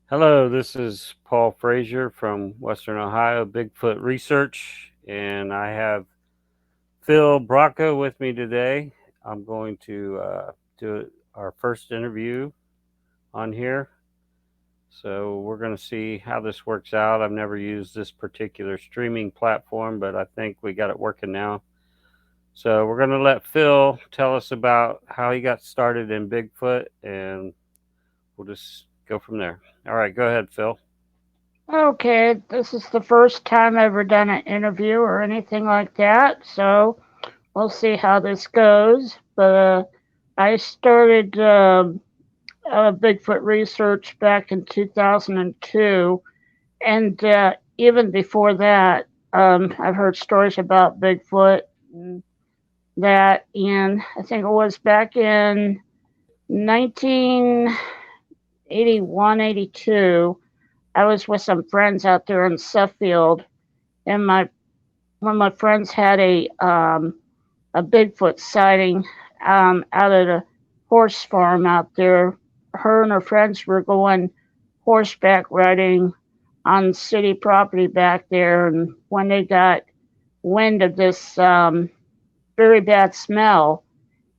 Hello, this is Paul Frazier from Western Ohio Bigfoot Research, and I have Phil Brocco with me today. I'm going to do our first interview on here. So we're going to see how this works out. I've never used this particular streaming platform, but I think we got it working now. So we're going to let Phil tell us about how he got started in Bigfoot, and we'll just go from there. All right, go ahead, Phil. Okay, this is the first time I've ever done an interview or anything like that, so we'll see how this goes. But I started Bigfoot research back in 2002, and even before that, I've heard stories about Bigfoot and that, and I think it was back in 1981, 82. I was with some friends out there in Suffield, and my one of my friends had a Bigfoot sighting out at a horse farm out there. Her and her friends were going horseback riding on city property back there, and when they got wind of this very bad smell,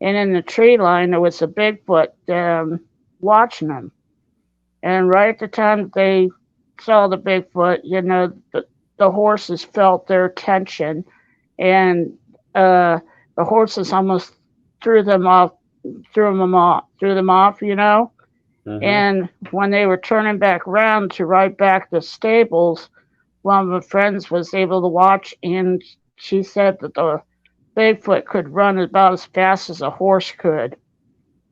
and in the tree line there was a Bigfoot watching them. And right at the time they saw the Bigfoot, the horses felt their tension, and uh, the horses almost threw them off, threw them off, you know. Mm-hmm. And when they were turning back around to ride back to the stables, one of my friends was able to watch, and she said that the Bigfoot could run about as fast as a horse could,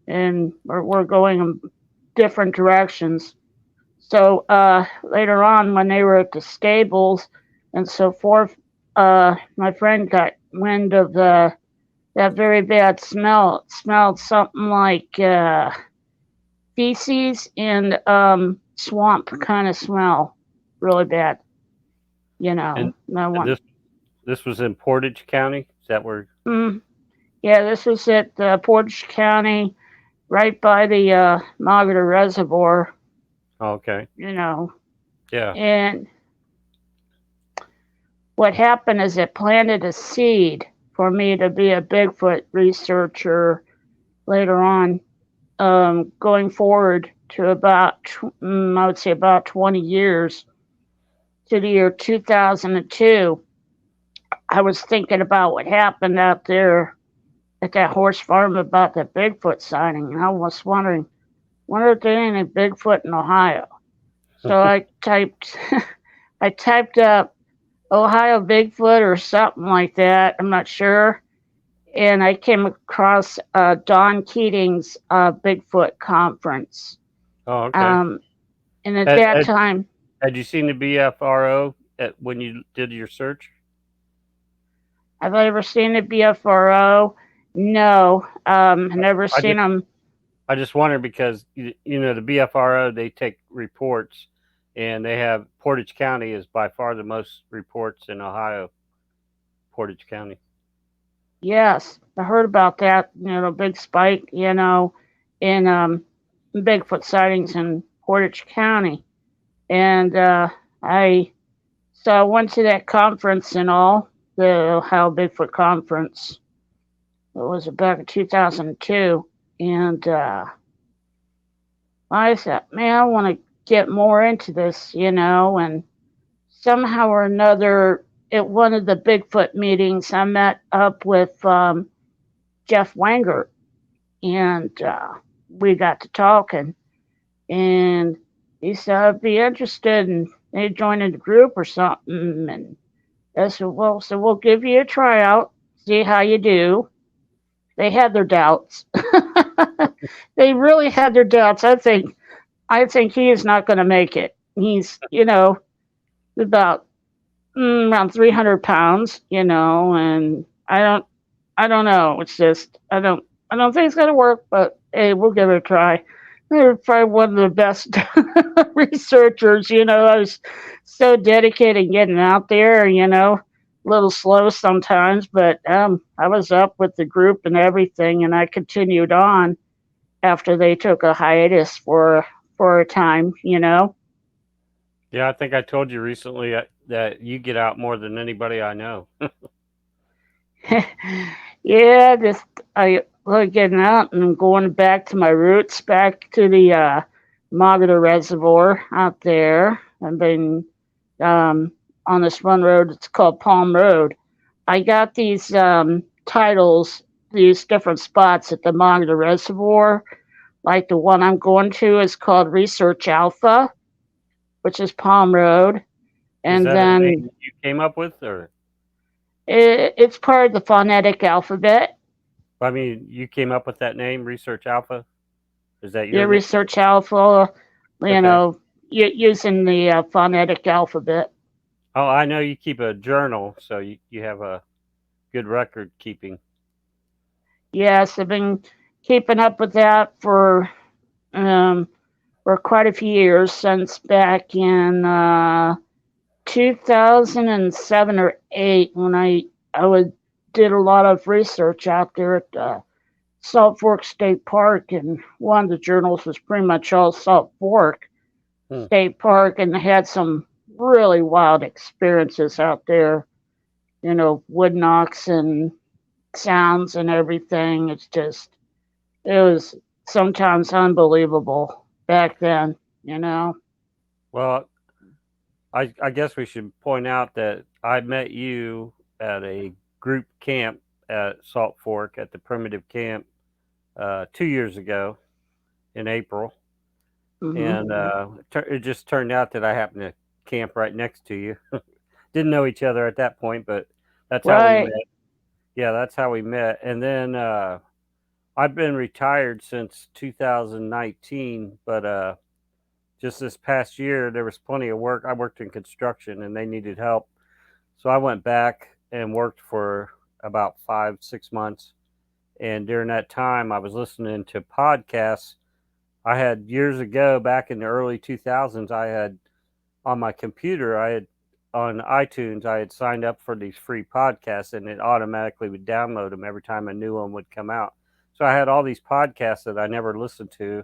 and we're going in different directions. So later on, when they were at the stables and so forth, my friend got wind of that very bad smell. It smelled something like feces and swamp kind of smell, really bad. And No and one. this was in Portage County. Is that where? Mm, yeah, this was at Portage County, right by the Magator Reservoir. Oh, okay. You know, Yeah. and what happened is it planted a seed for me to be a Bigfoot researcher later on, going forward to I would say about 20 years to the year 2002. I was thinking about what happened out there at that horse farm about the Bigfoot sighting, and I was wonder if there ain't any Bigfoot in Ohio. So I typed up Ohio Bigfoot or something like that. I'm not sure, and I came across Don Keating's Bigfoot conference. Oh, okay. Um, and at Had, that had, time, had you seen the BFRO when you did your search? have I ever seen a BFRO? No, never I seen just them. I just wondered because the BFRO, they take reports, and they have Portage County is by far the most reports in Ohio. Portage County. Yes, I heard about that. Big spike. In Bigfoot sightings in Portage County, and I I went to that conference and all, the Ohio Bigfoot conference. It was back in 2002, and I thought, man, I want to get more into this, and somehow or another, at one of the Bigfoot meetings, I met up with Jeff Wanger, and we got to talking, and he said I'd be interested in joining the group or something, and I said, well, so we'll give you a tryout, see how you do. They had their doubts. They really had their doubts. I think he is not going to make it. He's about around 300 pounds, and I don't know. It's just I don't think it's gonna work, but hey, we'll give it a try. They're probably one of the best researchers. I was so dedicated getting out there. A little slow sometimes, but I was up with the group and everything, and I continued on after they took a hiatus for a time. Yeah, I think I told you recently that you get out more than anybody I know. Yeah, just I like getting out and going back to my roots, back to the Magada Reservoir out there. I've been um, on this one road. It's called Palm Road. I got these titles, these different spots at the Magada Reservoir. Like the one I'm going to is called Research Alpha, which is Palm Road, Is and that a then name you came up with, or it's part of the phonetic alphabet. I mean, you came up with that name, Research Alpha? Is that Yeah, your name? Research Alpha, you Okay. know, using the phonetic alphabet. Oh, I know you keep a journal, so you have a good record keeping. Yes, I've been keeping up with that um, for quite a few years since back in 2007 or 8 when did a lot of research out there at Salt Fork State Park, and one of the journals was pretty much all Salt Fork Hmm. State Park, and had some really wild experiences out there. Wood knocks and sounds and everything. It was sometimes unbelievable back then, you know. Well, I guess we should point out that I met you at a group camp at Salt Fork at the primitive camp 2 years ago in April, Hmm. and it just turned out that I happened to camp right next to you. Didn't know each other at that point, but that's how we met. Right. Yeah, that's how we met. And then I've been retired since 2019, but just this past year there was plenty of work. I worked in construction, and they needed help, so I went back and worked for about 5 6 months. And during that time, I was listening to podcasts. I had years ago, back in the early 2000s, I had on my computer, I had on iTunes, I had signed up for these free podcasts, and it automatically would download them every time a new one would come out. So I had all these podcasts that I never listened to,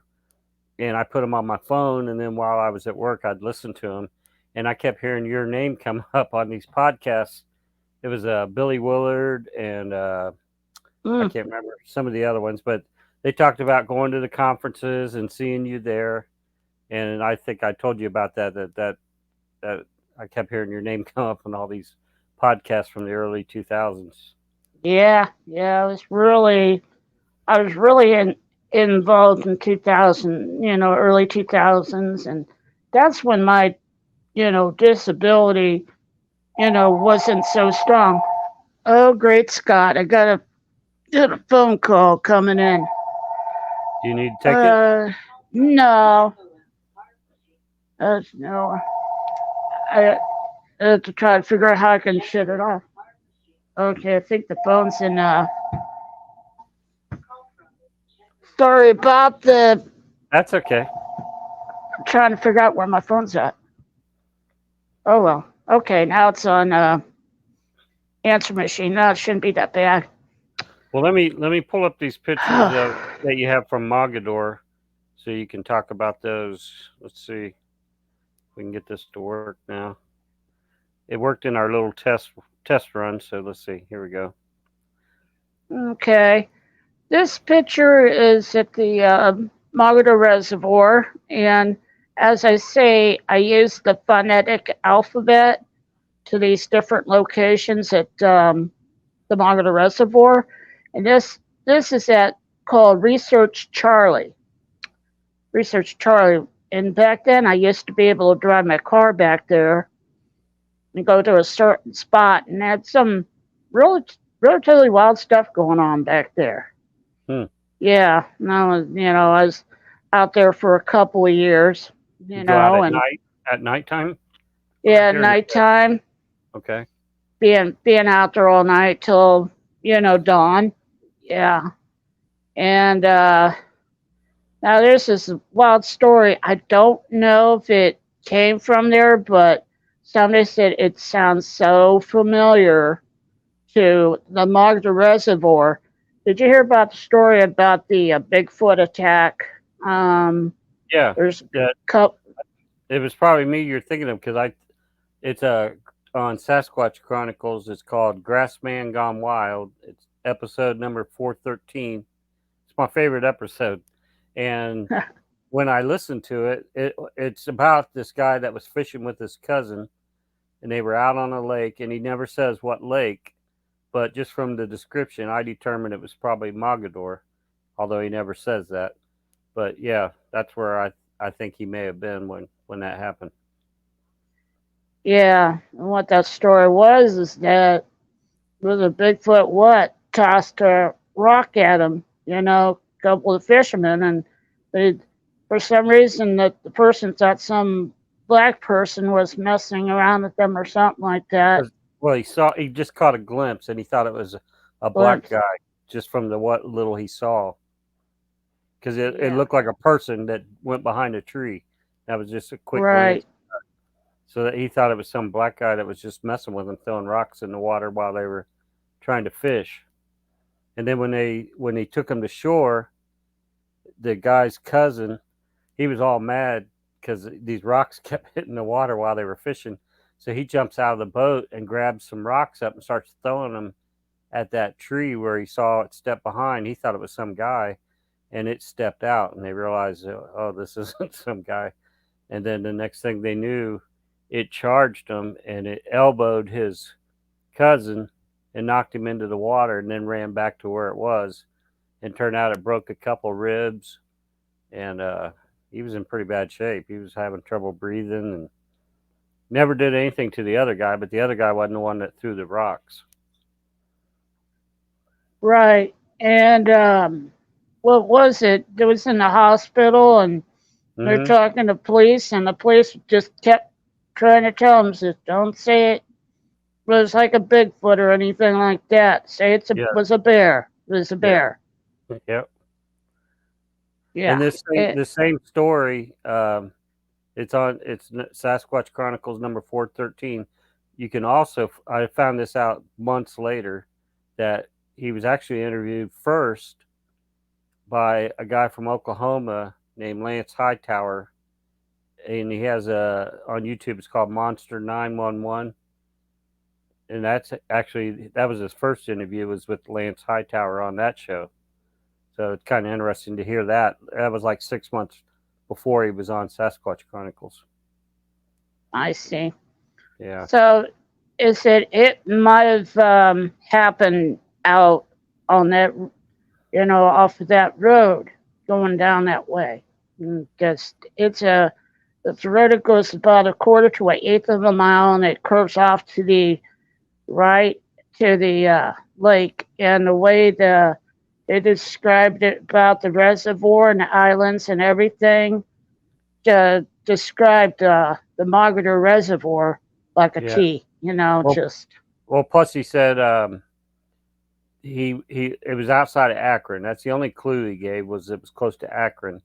and I put them on my phone. And then while I was at work, I'd listen to them, and I kept hearing your name come up on these podcasts. It was Billy Willard and I Mm. can't remember some of the other ones, but they talked about going to the conferences and seeing you there. And I think I told you about that I kept hearing your name come up on all these podcasts from the early 2000s. Yeah, yeah. I was really involved in 2000, early 2000s, and that's when my, disability, wasn't so strong. Oh, great Scott! Got a phone call coming in. Do you need to take it? Uh, no, no. I have to try to figure out how I can shut it off. Okay, I think the phone's in. Sorry about the. That's okay. I'm trying to figure out where my phone's at. Oh well. Okay, now it's on answer machine. No, it shouldn't be that bad. Well, let me pull up these pictures that you have from Mogador, so you can talk about those. Let's see if we can get this to work now. It worked in our little test run, so let's see. Here we go. Okay. This picture is at the Mogador Reservoir, and as I say, I use the phonetic alphabet to these different locations at the Mogador Reservoir, and this is at called Research Charlie. And back then, I used to be able to drive my car back there and go to a certain spot, and had some really relatively wild stuff going on back there. Hmm. Yeah, I was out there for a couple of years, You go out and at nighttime or yeah, during the day? nighttime, Okay. being out there all night till dawn. Yeah, and now there's this wild story. I don't know if it came from there, but somebody said it sounds so familiar to the Magda Reservoir. Did you hear about the story about the Bigfoot attack? Um, Yeah. there's a Yeah. couple. it was probably me you're thinking of because it's on Sasquatch Chronicles. It's called Grassman Gone Wild. It's episode number 413. It's my favorite episode, and when I listened to it, it's about this guy that was fishing with his cousin, and they were out on a lake, and he never says what lake, but just from the description, I determined it was probably Mogador, although he never says that. But yeah, that's where I think he may have been when that happened. Yeah, and what that story was is that was a Bigfoot what tossed a rock at him, a couple of fishermen, and they, for some reason, that the person thought some black person was messing around with them or something like that. 'Cause, well, he just caught a glimpse, and he thought it was a black Glimpse. guy just from the what little he saw, because it Yeah. looked like a person that went behind a tree. That was just a quick glance. Right. So that he thought it was some black guy that was just messing with him, throwing rocks in the water while they were trying to fish. And then when they took him to shore, the guy's cousin, he was all mad because these rocks kept hitting the water while they were fishing. So he jumps out of the boat and grabs some rocks up and starts throwing them at that tree where he saw it step behind. He thought it was some guy, and it stepped out, and they realized, oh, this isn't some guy. And then the next thing they knew, it charged him and it elbowed his cousin and knocked him into the water, and then ran back to where it was. And turned out it broke a couple ribs, and he was in pretty bad shape. He was having trouble breathing and never did anything to the other guy, but the other guy wasn't the one that threw the rocks. Right. And what was it? It was in the hospital, and they're Mm-hmm. talking to police, and the police just kept trying to tell them, just don't say it was like a Bigfoot or anything like that. Say Yeah, was a bear. It was a yeah, bear. yep. And Yeah. this same story, it's Sasquatch Chronicles number 413. You can also I found this out months later that he was actually interviewed first by a guy from Oklahoma named Lance Hightower, and he has a on YouTube. It's called Monster 911, and that was his first interview was with Lance Hightower on that show. So it's kind of interesting to hear that. That was like 6 months before he was on Sasquatch Chronicles. I see. Yeah. So is it might have happened out on that, off of that road going down that way. Because it's a road that goes about a quarter to an eighth of a mile, and it curves off to the right to the lake. And the way they described it about the reservoir and the islands and everything, described the Mogador Reservoir like a Yeah. T. Well, Just well. Plus, he said he it was outside of Akron. That's the only clue he gave was it was close to Akron,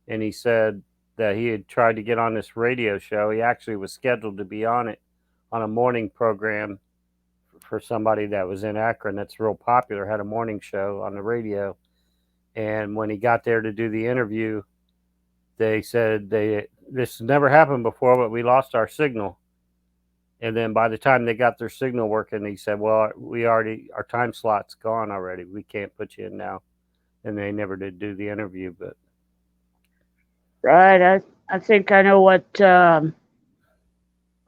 and he said that he had tried to get on this radio show. He actually was scheduled to be on it on a morning program for somebody that was in Akron that's real popular. Had a morning show on the radio, and when he got there to do the interview, they said this never happened before, but we lost our signal. And then by the time they got their signal working, he said, "Well, our time slot's gone already. We can't put you in now." And they never did do the interview. But right. I think I know what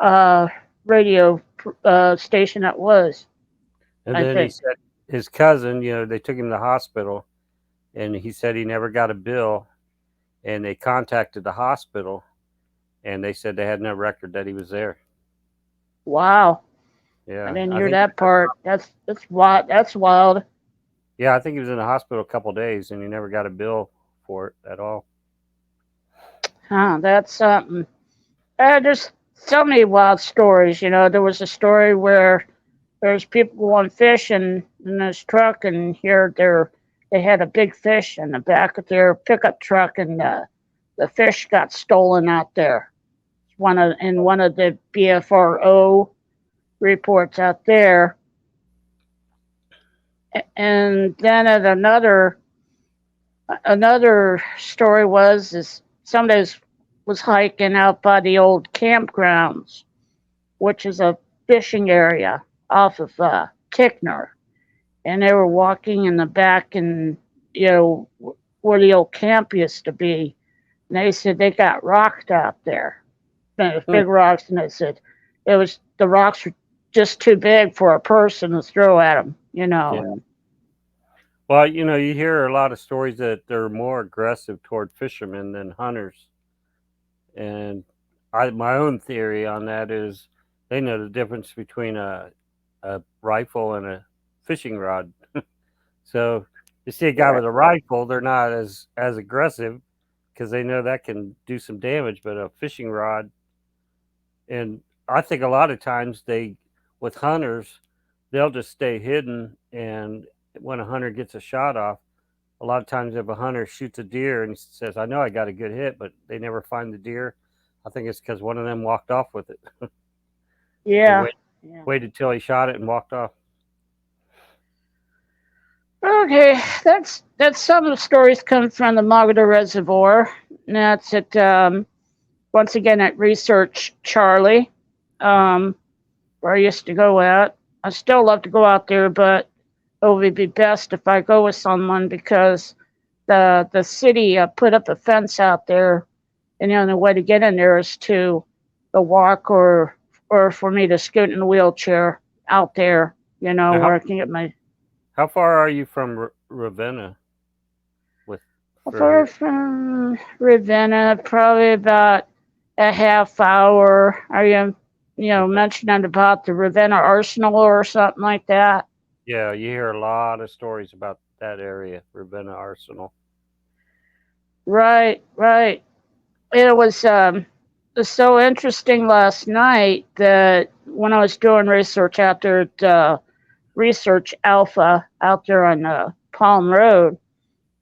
uh, radio station that was. and I then he think. said his cousin, they took him to the hospital, and he said he never got a bill, and they contacted the hospital, and they said they had no record that he was there. Wow. I Yeah, didn't I hear think. that part. That's wild. That's wild. Yeah, I think he was in the hospital a couple of days, and he never got a bill for it at all. Huh? That's something. There's so many wild stories. There was a story where there's people going fishing in this truck, and here they had a big fish in the back of their pickup truck, and the fish got stolen out there. One of the BFRO reports out there, and then at another story was is somebody's was hiking out by the old campgrounds, which is a fishing area off of Tickner, and they were walking in the back and you know where the old camp used to be. And they said they got rocked out there, Hmm. big rocks, and they said it was the rocks were just too big for a person to throw at them, Yeah. and Well, you hear a lot of stories that they're more aggressive toward fishermen than hunters, and my own theory on that is they know the difference between a rifle and a fishing rod. So you see a guy right, with a rifle, they're not as aggressive because they know that can do some damage. But a fishing rod, and I think a lot of times with hunters, they'll just stay hidden, and when a hunter gets a shot off, a lot of times if a hunter shoots a deer and says, "I know I got a good hit," but they never find the deer, I think it's because one of them walked off with it and yeah, yeah. waited till he shot it and walked off. Okay, that's some of the stories come from the Magada Reservoir. And that's at once again at Research Charlie, um, where I used to go at. I still love to go out there, but it would be best if I go with someone because the city put up a fence out there, and the only way to get in there is to the walk or for me to scoot in a wheelchair out there, Now, where I can get my how far are you from Ravenna with for far here? from Ravenna, probably about a half hour. Are you, Okay. mentioning about the Ravenna Arsenal or something like that? Yeah, you hear a lot of stories about that area, Ravenna Arsenal. Right, right. It was so interesting last night that when I was doing research out there at Research Alpha out there on Palm Road,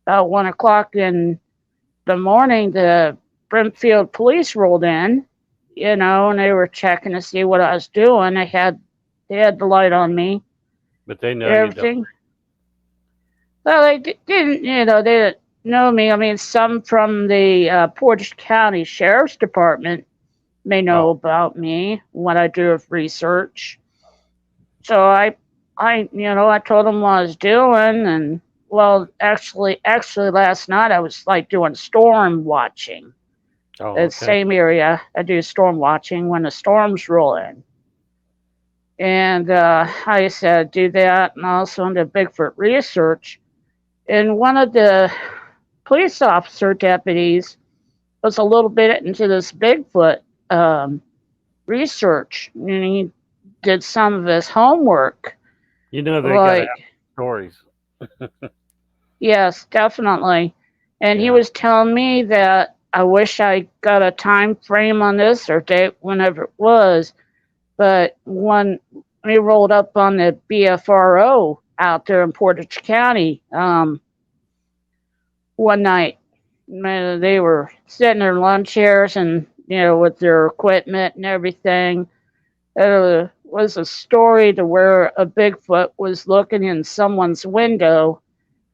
about 1 o'clock in the morning, the Brimfield police rolled in, and they were checking to see what I was doing. They had the light on me, But they know you don't. everything. Well, they didn't, they didn't know me. I mean, some from the Portage County Sheriff's Department may Oh, know about me, what I do with research. So I told them what I was doing, and well, actually, last night I was like doing storm watching. oh, The okay. same area I do storm watching when the storms roll in, and I said do that, and also into Bigfoot research. And one of the police officer deputies was a little bit into this Bigfoot um, research, and he did some of his homework. They got to Like, have stories. yes, definitely. And he Yeah. was telling me that I wish I got a time frame on this or date, whenever it was. But when we rolled up on the BFRO out there in Portage County one night, man, they were sitting in their lawn chairs and with their equipment and everything. It was a story to where a Bigfoot was looking in someone's window,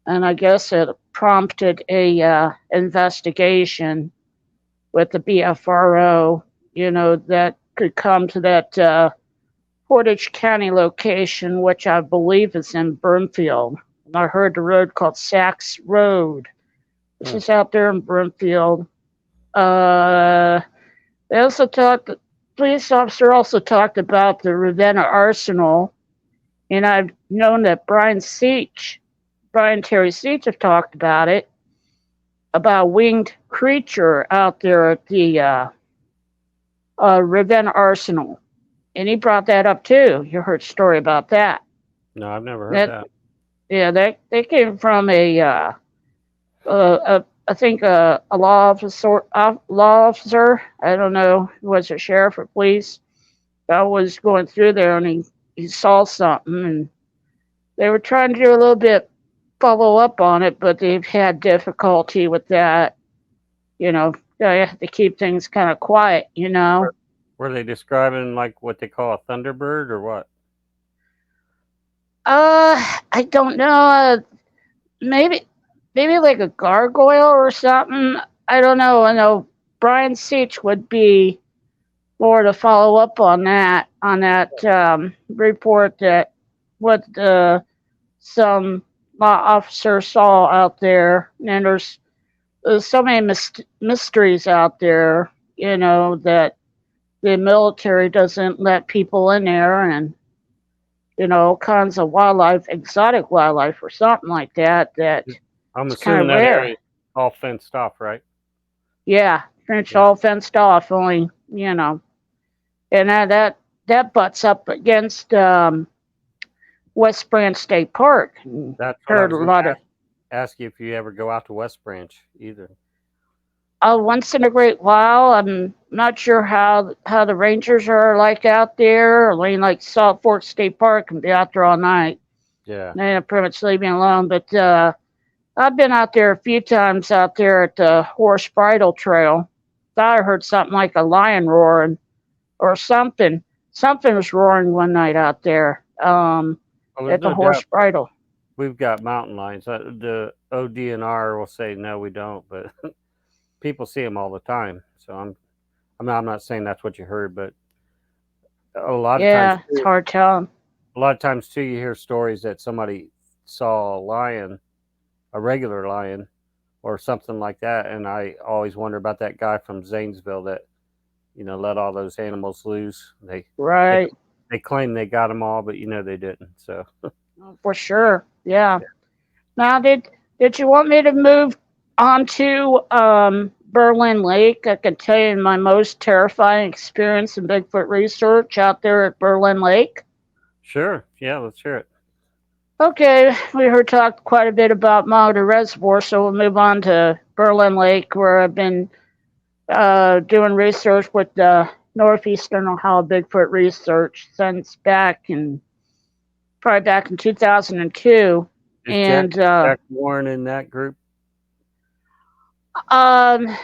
and I guess it prompted a investigation with the BFRO. That could come to that Portage County location, which I believe is in Broomfield. And I heard the road called Sachs Road, which Hmm. is out there in Broomfield. Uh, they also talked. The police officer also talked about the Ravenna Arsenal, and I've known that Brian Terry Seach, have talked about a winged creature out there at the Ravenna Arsenal, and he brought that up too. You heard a story about that. No, I've never heard That that. Yeah, they came from I think a law officer. I don't know, was it sheriff or police? I was going through there and he saw something, and they were trying to do a little bit follow up on it, but they've had difficulty with that. They have to keep things kind of quiet. Were, were they describing like what they call a thunderbird or what? I don't know. Maybe maybe like a gargoyle or something. I don't know. I know. Brian Seach would be more to follow up on that report that what some law officers saw out there, and there's so many mysteries out there, that the military doesn't let people in there, and all kinds of wildlife, exotic wildlife, or something like that. That I'm it's kind assuming of that rare. area is all fenced off, right? Yeah, it's Yeah. all fenced off. Only and that butts up against West Branch State Park. That's what I Heard was a going to lot of ask you if you ever go out to West Branch either. once in a great while. I'm not sure how the rangers are like out there. I mean, like Salt Fork State Park can be out there all night. Yeah. They pretty much leave me alone. But I've been out there a few times out there at the Horse Bridle Trail. Thought I heard something like a lion roaring or something. Something was roaring one night out there Well, there's at the no Horse doubt Bridle. we've got mountain lions. The ODNR will say no, we don't, but people see them all the time. So I'm not saying that's what you heard, but a lot of times Yeah, it's hard telling. a lot of times too, you hear stories that somebody saw a lion, a regular lion, or something like that, and I always wonder about that guy from Zanesville that let all those animals loose. They Right. they claim they got them all, but they didn't. So For sure. Yeah. Now, did you want me to move on to Berlin Lake? I can tell you my most terrifying experience in Bigfoot research out there at Berlin Lake. sure, yeah, let's hear it. Okay, we heard talk quite a bit about Monitor Reservoir, so we'll move on to Berlin Lake, where I've been doing research with the Northeastern Ohio Bigfoot Research since probably back in 2002. Is Jack And Jack Warren in that group? um,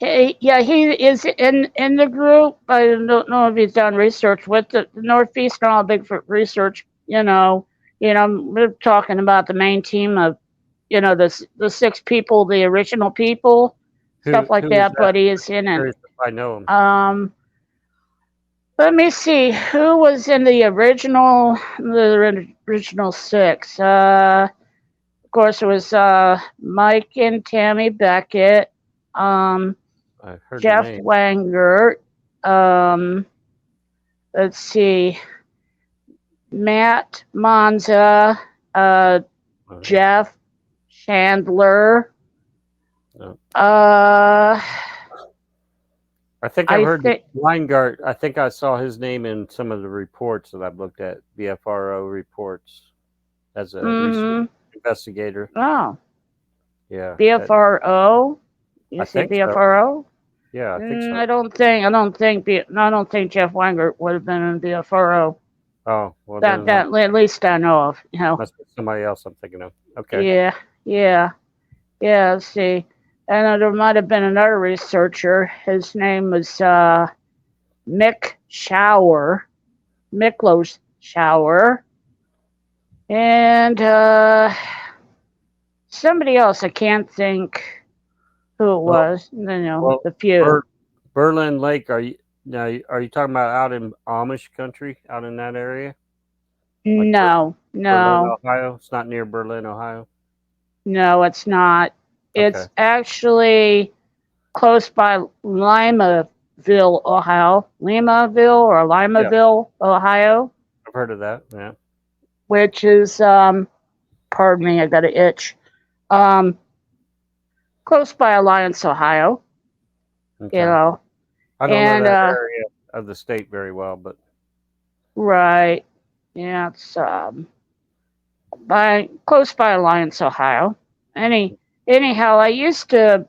yeah, he is in the group. I don't know if he's done research with the Northeast and all Bigfoot research. We're talking about the main team of, the six people, the original people, stuff like Who is that. that? But he is in it. Curious if I know him. Let me see who was in the original six. Of course, it was Mike and Tammy Beckett. Um, I've heard the Jeff name. Wangert. Um, let's see, Matt Monza, Okay. Jeff Chandler. No. Uh, I think I've I heard think Weingart. I think I saw his name in some of the reports that I've looked at, BFRO reports, as a research mm-hmm. investigator. Oh, Yeah, BFRO. You I say think so. BFRO? Yeah, I think so. I don't think Jeff Wangert would have been in BFRO. Oh, well That then that at least I know of. must be somebody else I'm thinking of. Okay. Yeah, yeah. Yeah, let's see. And there might have been another researcher. His name was Mick Shower, Miklos Shower, and somebody else. I can't think who it Well, was. well, The few. Berlin Lake. Are you talking about out in Amish country, out in that area, like No, Berlin, no, Ohio? It's not near Berlin, Ohio. no, it's not. Okay, It's actually close by Limaville, Ohio. yeah, Limaville, Ohio, I've heard of that. Yeah. which is pardon me, I got an itch. Um, close by Alliance, Ohio. You Okay. know, I don't know and that area of the state very well, but right, yeah, it's by close by Alliance, Ohio. Anyhow, I used to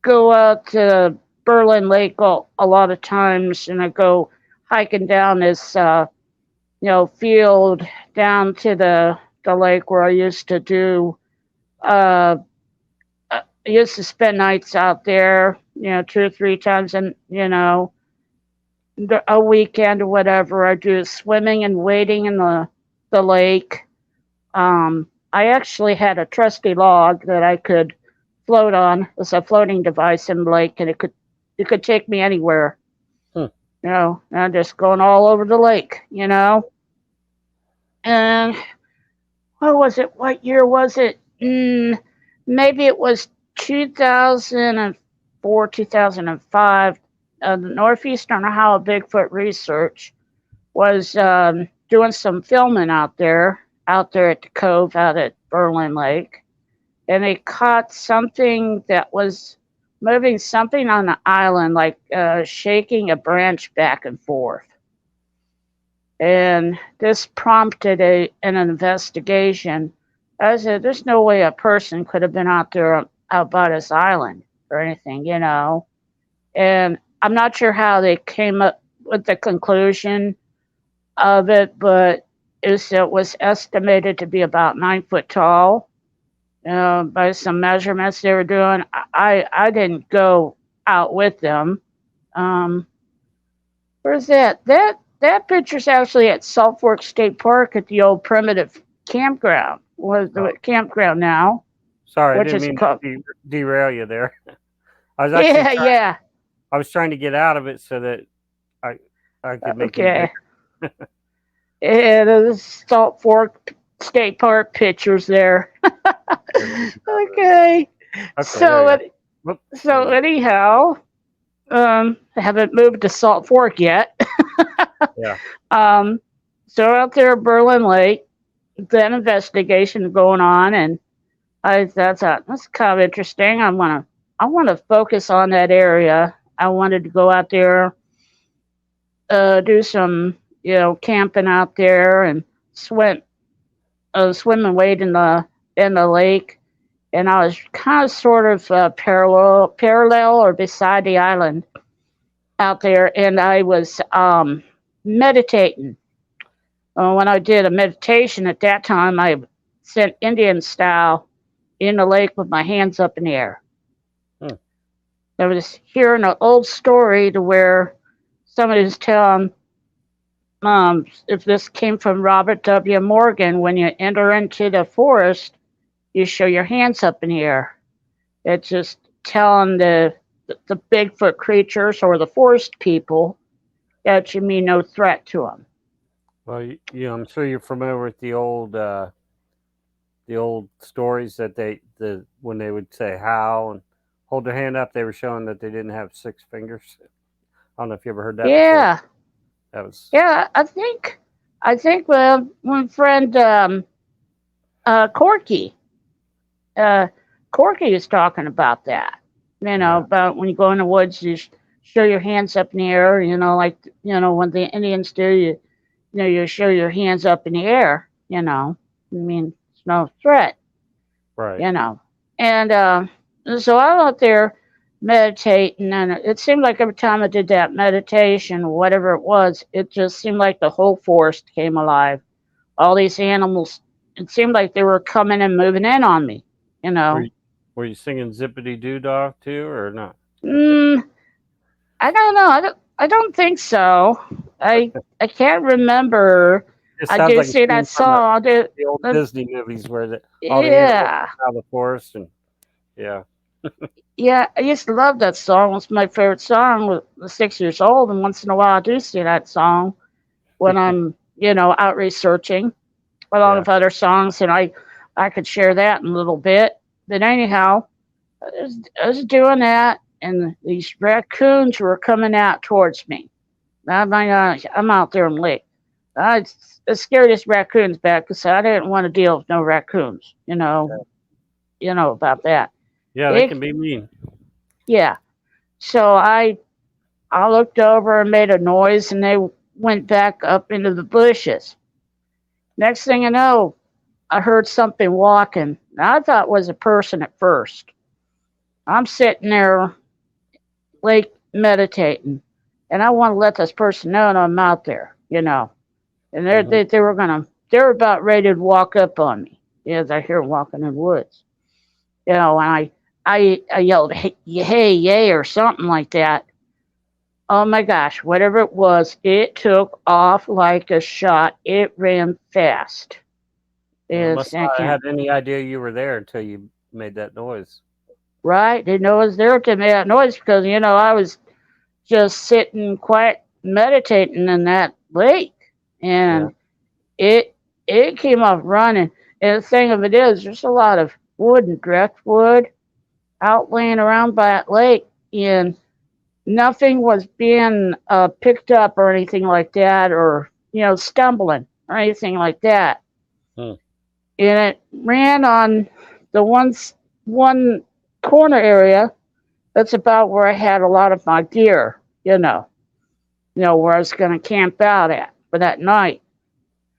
go out to Berlin Lake a lot of times, and I go hiking down this field down to the lake where I used to do uh I used to spend nights out there, 2 or 3 times, and a weekend or whatever. I do swimming and wading in the lake. I actually had a trusty log that I could float on. It was a floating device in the lake, and it could take me anywhere. Hmm. And I'm just going all over the lake. And what was it? What year was it? Maybe it was 2004, 2005. The Northeastern Ohio Bigfoot Research was doing some filming out there at the cove out at Berlin Lake, and they caught something that was moving something on the island, like shaking a branch back and forth. And this prompted an investigation. I said, "There's no way a person could have been out there out by this island or anything." And I'm not sure how they came up with the conclusion of it, but it was estimated to be about 9 foot tall. By some measurements they were doing. I didn't go out with them. Um, where's that? That picture's actually at Salt Fork State Park at the old primitive campground. Was Oh, the campground now, sorry, I which didn't is mean called. to derail you there. I was actually Yeah, yeah. I was trying to get out of it so that I I could make it Okay. bigger. Yeah, the Salt Fork State Park pictures there. There we go. Okay. Okay, there So you go. it, Whoop, there so we go. anyhow, I haven't moved to Salt Fork yet. Yeah. um, so out there at Berlin Lake, that investigation going on, and I thought that's kind of interesting. I want to focus on that area. I wanted to go out there, do some camping out there and swim, swim and wade in the lake. And I was kind of sort of parallel or beside the island out there, and I was meditating. When I did a meditation at that time, I sent Indian style in the lake with my hands up in the air. Hmm. I was hearing an old story to where somebody was telling, if this came from Robert W. Morgan, when you enter into the forest, you show your hands up in the air. It's just telling the Bigfoot creatures or the forest people that you mean no threat to them. Well, I'm sure you're familiar with the old stories that the when they would say how and hold their hand up, they were showing that they didn't have 6 fingers. I don't know if you ever heard that before. Yeah, That was yeah. I think my friend Corky, uh, Corky is talking about that. yeah, About when you go in the woods, you show your hands up in the air. Like when the Indians do, you show your hands up in the air. I mean, it's no threat. right. you know. And so I'm out there meditating, and it seemed like every time I did that meditation, whatever it was, it just seemed like the whole forest came alive. All these animals, it seemed like they were coming and moving in on me, you Were know. you, were you singing Zippity Doo Dah too, or not? Mm, I don't know. I don't think so. I can't remember. It I sounds did like a see that scene from song. the old The Disney movies where all the animals Yeah. come out of the forest and yeah, Yeah, I used to love that song. It was my favorite song. I was 6 years old, and once in a while I do see that song when I'm, out researching, along yeah. with other songs, and I could share that in a little bit. But anyhow, I was doing that, and these raccoons were coming out towards me. Oh my gosh, I'm out there in the lake. I scared these raccoons back because I didn't want to deal with no raccoons. About that. Yeah, they They, can be mean. yeah. So I looked over and made a noise, and they went back up into the bushes. Next thing I know, I heard something walking. I thought it was a person at first. I'm sitting there, like, meditating, and I want to let this person know that I'm out there. And Hmm. they were about ready to walk up on me as I hear them walking in the woods. And I yelled, hey, yay, or something like that. Oh my gosh, whatever it was, it took off like a shot. It ran fast. Well, it It's, must I not have can't. had any idea you were there until you made that noise. right? Didn't know it was there to make that noise because, I was just sitting quiet, meditating in that lake. Yeah. And it it came up running. And the thing of it is, there's a lot of wood and driftwood out laying around by that lake. And nothing was being picked up or anything like that, or stumbling or anything like that. Hmm. And it ran on the one corner area. That's about where I had a lot of my gear, where I was going to camp out at for that night.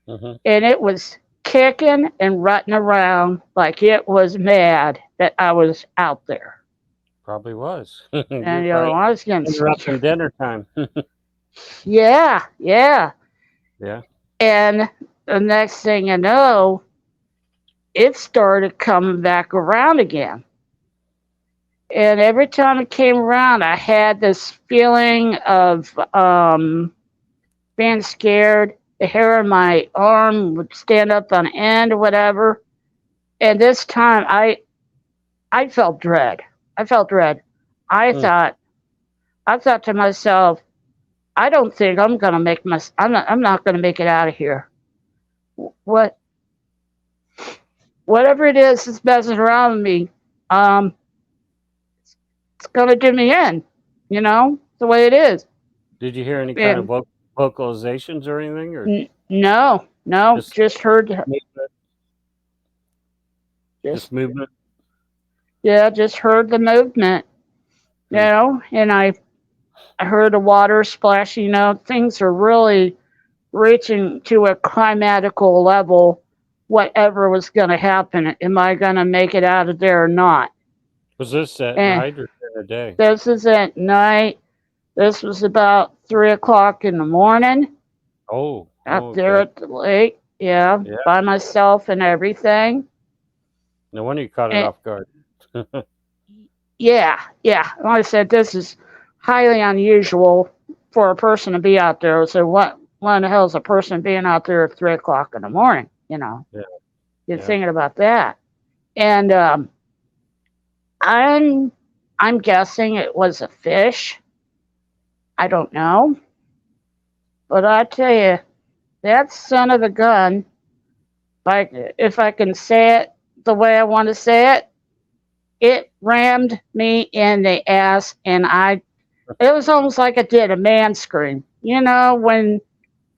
Hmm. And it was kicking and rutting around like it was mad that I was out there. Probably was. You're And probably I was getting interrupting scared. dinner time. Yeah, yeah. Yeah. And the next thing you know, it started coming back around again. And every time it came around, I had this feeling of being scared. The hair on my arm would stand up on end or whatever. And this time, I felt dread. I felt dread. I Hmm. thought I thought to myself, I don't think I'm gonna I'm not gonna make it out of here. What Whatever it is that's messing around with me, um, it's gonna do me in. It's the way it is. Did you hear any kind of And vocalizations or anything, or no, no, just just heard, movement? just Just movement. yeah, just heard the movement. Hmm. And I heard the water splashing. Things are really reaching to a climatical level. Whatever was going to happen, am I going to make it out of there or not? Was this at And night or during the day? this is at night. This was about 3 o'clock in the morning Oh. up Oh. there Okay. at the lake. Yeah, Yeah. by myself and everything. No wonder you caught it And off guard. yeah, yeah. Like I said, this is highly unusual for a person to be out there. So what in the hell is a person being out there at 3 o'clock in the morning? Yeah. You're Yeah. thinking about that. And I'm I'm guessing it was a fish. I don't know, but I tell you, that son of a gun. If I can say it the way I want to say it rammed me in the ass, and it was almost like it did a man scream. When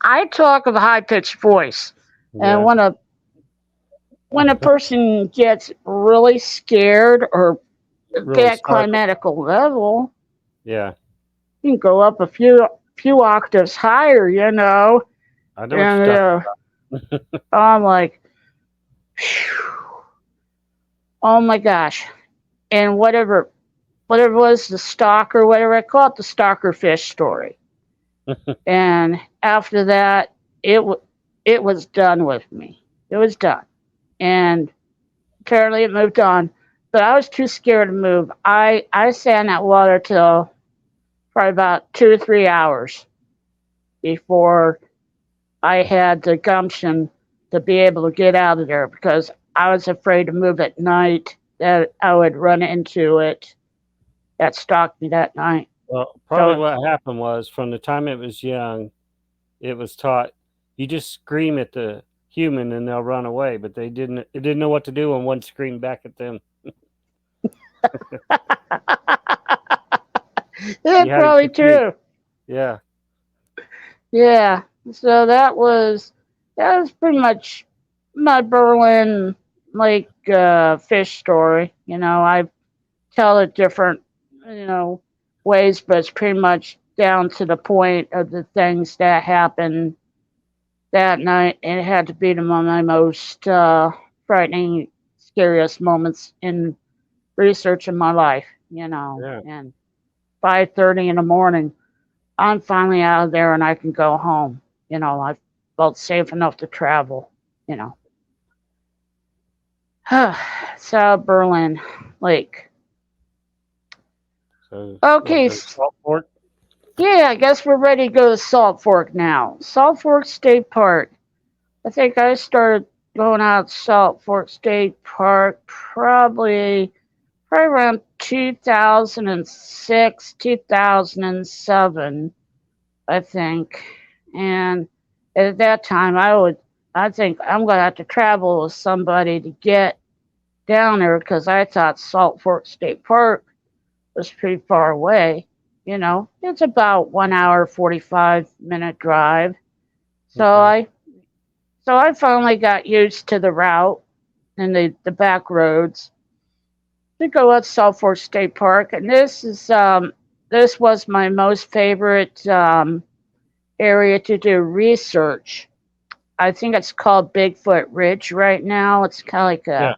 I talk of a high pitched voice, and Yeah. when a person gets really scared or Really that startled. climatical level, Yeah. you can go up a few octaves higher, I know what you're and talking about. I'm like, phew, oh my gosh. And whatever was the stalker, whatever I call it, the stalker fish story. And after that, it was done with me. It was done, and apparently it moved on. But I was too scared to move. I sat in that water till probably about 2 or 3 hours before I had the gumption to be able to get out of there because I was afraid to move at night that I would run into it that stalked me that night. Well, probably So what happened was from the time it was young, it was taught you just scream at the human and they'll run away, but it didn't know what to do when one screamed back at them. that's You had it probably confused. true. Yeah. Yeah. So that was pretty much my Berlin Lake fish story. I tell it different, you know, ways, but it's pretty much down to the point of the things that happened that night. And it had to be one of my most frightening, scariest moments in research in my life. Yeah. And 5:30 in the morning, I'm finally out of there and I can go home. I felt safe enough to travel. You know. South Berlin Lake. So what Okay, the salt fork? yeah, I guess we're ready to go to Salt Fork now. Salt Fork State Park. I think I started going out Salt Fork State Park probably probably around 2006, 2007, I think. And at that time, I think I'm going to have to travel with somebody to get down there because I thought Salt Fork State Park was pretty far away. It's about 1 hour 45-minute drive. So Okay. I finally got used to the route and the back roads to go at Salt Fork State Park, and this was my most favorite area to do research. I think it's called Bigfoot Ridge right now. It's kind of like Yeah, a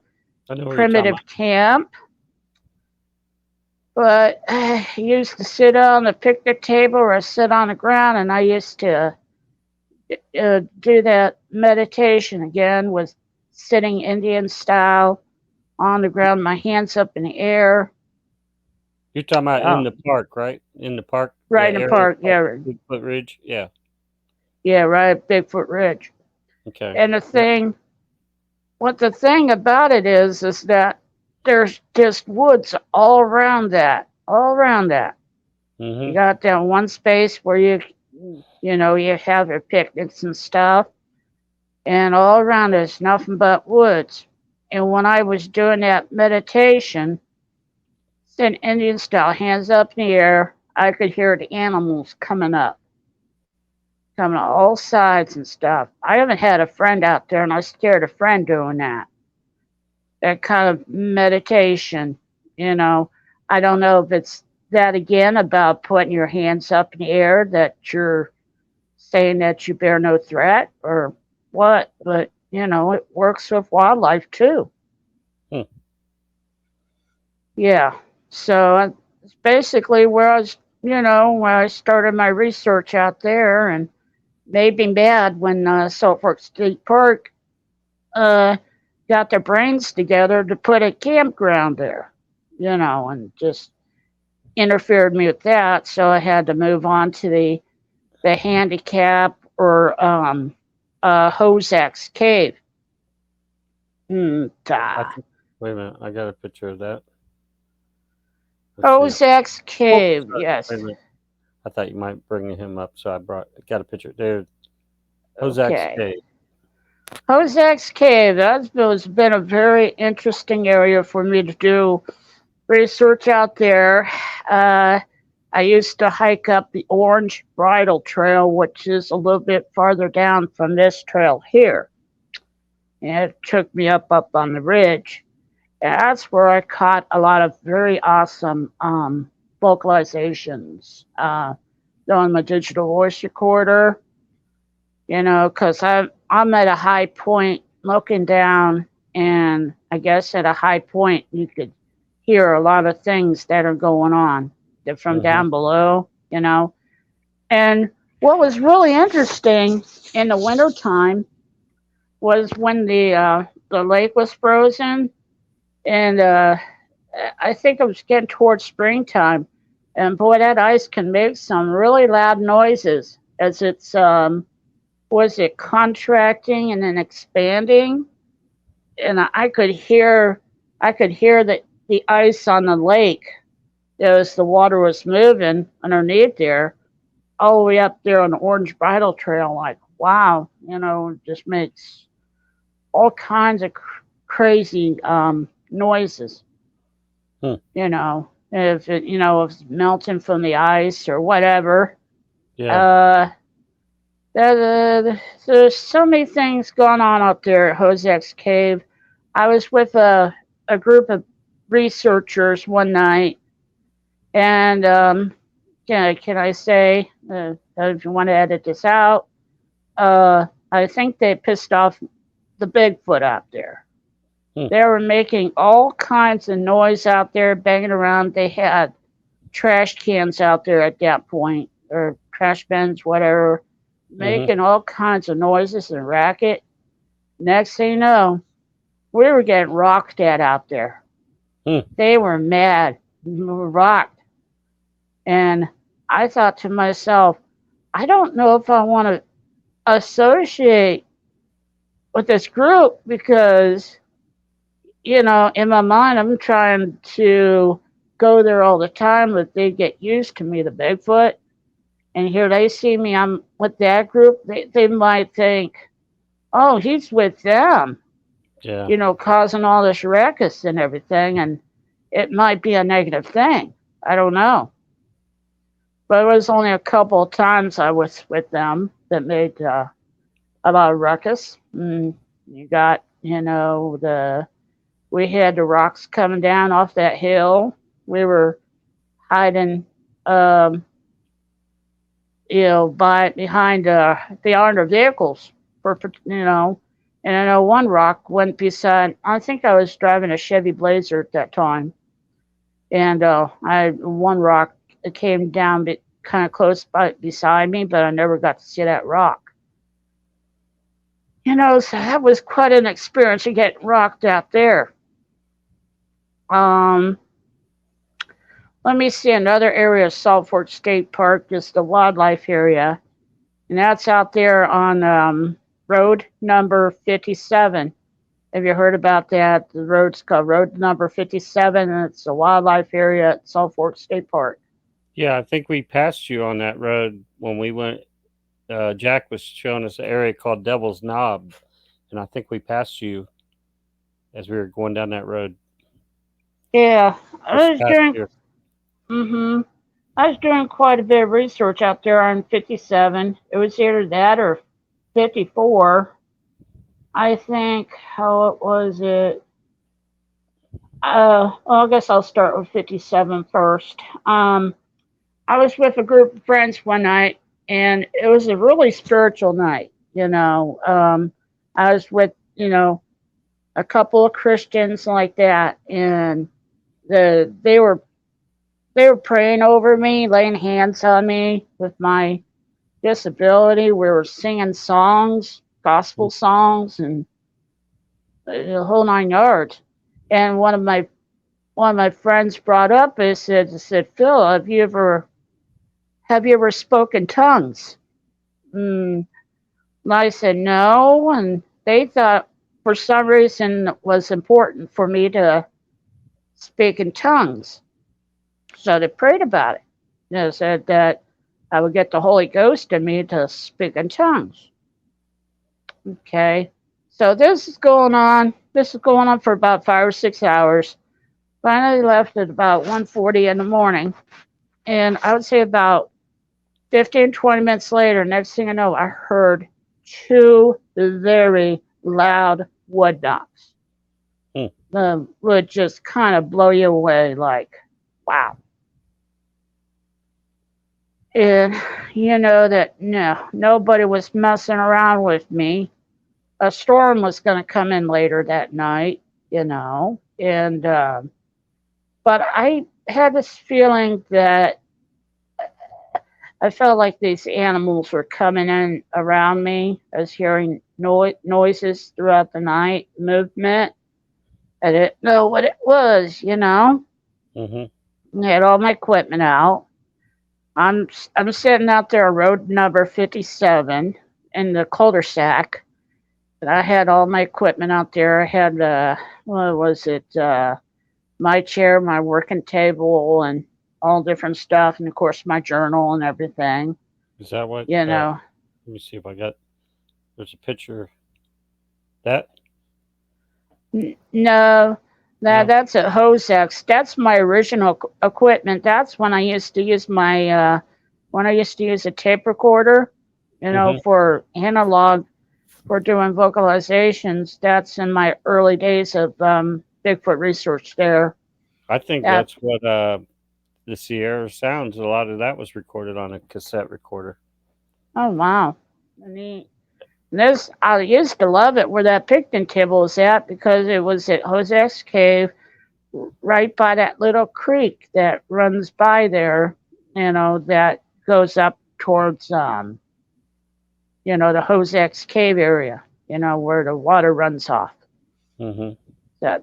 I know what you're talking about. primitive camp. But I used to sit on the picnic table or sit on the ground, and I used to do that meditation again with sitting Indian style on the ground, my hands up in the air. You're talking about in Oh, the park, right? In the park, the right in the area park, called yeah, Bigfoot Ridge. Yeah. yeah, right at Bigfoot Ridge. Okay. And Yeah. the thing about it is that there's just woods all around that. You Mhm. got that one space where you have your picnics and stuff, and all around there's nothing but woods. And when I was doing that meditation, sitting Indian style, hands up in the air, I could hear the animals coming on all sides and stuff. I haven't had a friend out there, and I scared a friend doing that kind of meditation. You know, I don't know if it's that again about putting your hands up in the air that you're saying that you bear no threat or what, but it works with wildlife too. Hmm. Yeah. So it's basically where I started my research out there, and made me mad when Salt Fork State Park uh, got their brains together to put a campground there, and just interfered me with that. So I had to move on to the handicap or Hosak's Cave. Mm, I ah. think. Wait a minute. I got a picture of that. Let's see. Hosak's Oh, Cave, sorry. Wait a yes. minute. I thought you might bring him up, so I got a picture there. Hozak's Okay. Cave. Hosak's Cave, that's been a very interesting area for me to do research out there. Uh, I used to hike up the Orange Bridle Trail, which is a little bit farther down from this trail here. And it took me up on the ridge. And that's where I caught a lot of very awesome vocalizations on my digital voice recorder. Because I'm at a high point looking down, and I guess at a high point you could hear a lot of things that are going on from Mhm. down below. And what was really interesting in the wintertime was when the lake was frozen, and I think it was getting towards springtime, and boy, that ice can make some really loud noises as it's was it contracting and then expanding, and I could hear the ice on the lake as the water was moving underneath there, all the way up there on the Orange Bridle Trail. Like, wow, it just makes all kinds of crazy noises. Hmm. If it's melting from the ice or whatever. Yeah. Uh, there's so many things going on up there at Hosak's Cave. I was with a group of researchers one night, and can I say, if you want to edit this out, I think they pissed off the Bigfoot out there. Hmm. They were making all kinds of noise out there, banging around. They had trash cans out there at that point, or trash bins, whatever, Mhm. making all kinds of noises and racket. Next thing you know, we were getting rocked at out there. Hmm. They were mad. We were rocked. And I thought to myself, I don't know if I want to associate with this group because in my mind, I'm trying to go there all the time, but they get used to me, the Bigfoot. And here they see me, I'm with that group, they might think, oh, he's with them, Yeah. causing all this ruckus and everything. And it might be a negative thing. I don't know. But it was only a couple of times I was with them that made a lot of ruckus. You got, we had the rocks coming down off that hill. We were hiding, um, behind the armored vehicles And I know one rock went beside. I think I was driving a Chevy Blazer at that time, and I one rock came down kind of close beside me, but I never got to see that rock. So that was quite an experience to get rocked out there. Um, Let me see another area of Salt Fork State Park is the wildlife area, and that's out there on road number 57. Have you heard about that? The road's called road number 57, and it's a wildlife area at Salt Fork State Park. Yeah, I think we passed you on that road when we went. Jack was showing us an area called Devil's Knob, and I think we passed you as we were going down that road Yeah, I this was past doing. year. hmm I was doing quite a bit of research out there on 57. It was either that or 54. I think how it was it. Well, I guess I'll start with 57 first. I was with a group of friends one night, and it was a really spiritual night. I was with a couple of Christians like that, and they were praying over me, laying hands on me with my disability. We were singing songs, gospel songs, and the whole 9 yards. And one of my friends brought up, I said, Phil, have you ever spoken tongues? Mm, and I said no, and they thought for some reason it was important for me to speak in tongues. So they prayed about it. They said that I would get the Holy Ghost in me to speak in tongues. Okay. So this is going on. This is going on for about 5 or 6 hours. Finally left at about 1:40 in the morning. And I would say about 15, 20 minutes later, next thing I know, I heard two very loud wood knocks. Hmm. Would just kind of blow you away like, wow. And you know that no, nobody was messing around with me. A storm was going to come in later that night. And but I had this feeling that I felt like these animals were coming in around me. I was hearing noises throughout the night, movement. I didn't know what it was. Hmm. I had all my equipment out. I'm sitting out there on road number 57 in the cul-de-sac. And I had all my equipment out there. I had what was it? My chair, my working table, and all different stuff, and of course my journal and everything. Is that what? You know, Let me see if I got. There's a picture. That no, no. that's a Hosex. That's my original equipment. That's when I used to use a tape recorder. Hmm. For analog for doing vocalizations. That's in my early days of Bigfoot research. There. I think That. that's what the Sierra sounds. A lot of that was recorded on a cassette recorder. Oh wow. Neat. This I used to love it where that picnic table was at because it was at Jose's Cave, right by that little creek that runs by there. That goes up towards the Jose's Cave area. Where the water runs off. Hmm.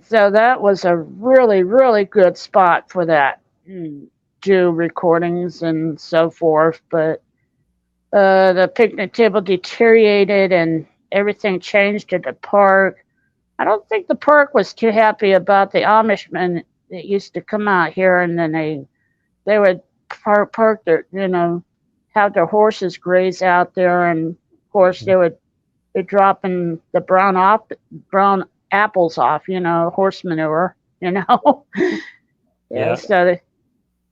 So that was a really really good spot for that. Do recordings and so forth, but the picnic table deteriorated and everything changed at the park. I don't think the park was too happy about the Amishmen that used to come out here, and then they would park their, have their horses graze out there, and of course they would be dropping the brown apples off, horse manure, yeah. Yeah. So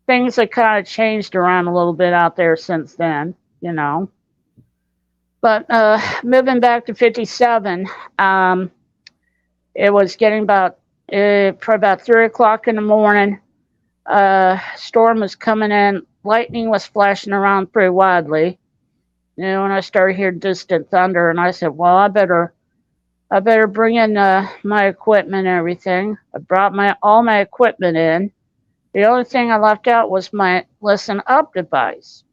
things have kind of changed around a little bit out there since then. But moving back to 57, um, it was getting for about 3 o'clock in the morning. Storm was coming in. Lightning was flashing around pretty widely. And I started hearing distant thunder, and I said, "Well, I better bring in my equipment and everything." I brought all my equipment in. The only thing I left out was my listen up device,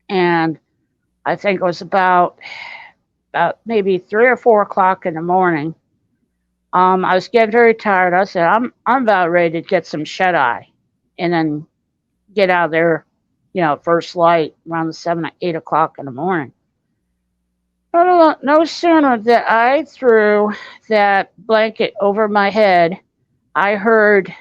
and I think it was about maybe 3 or 4 o'clock in the morning. I was getting very tired. I said, I'm about ready to get some shut eye, and then get out of there, first light around 7 or 8 o'clock in the morning. No sooner that I threw that blanket over my head, I heard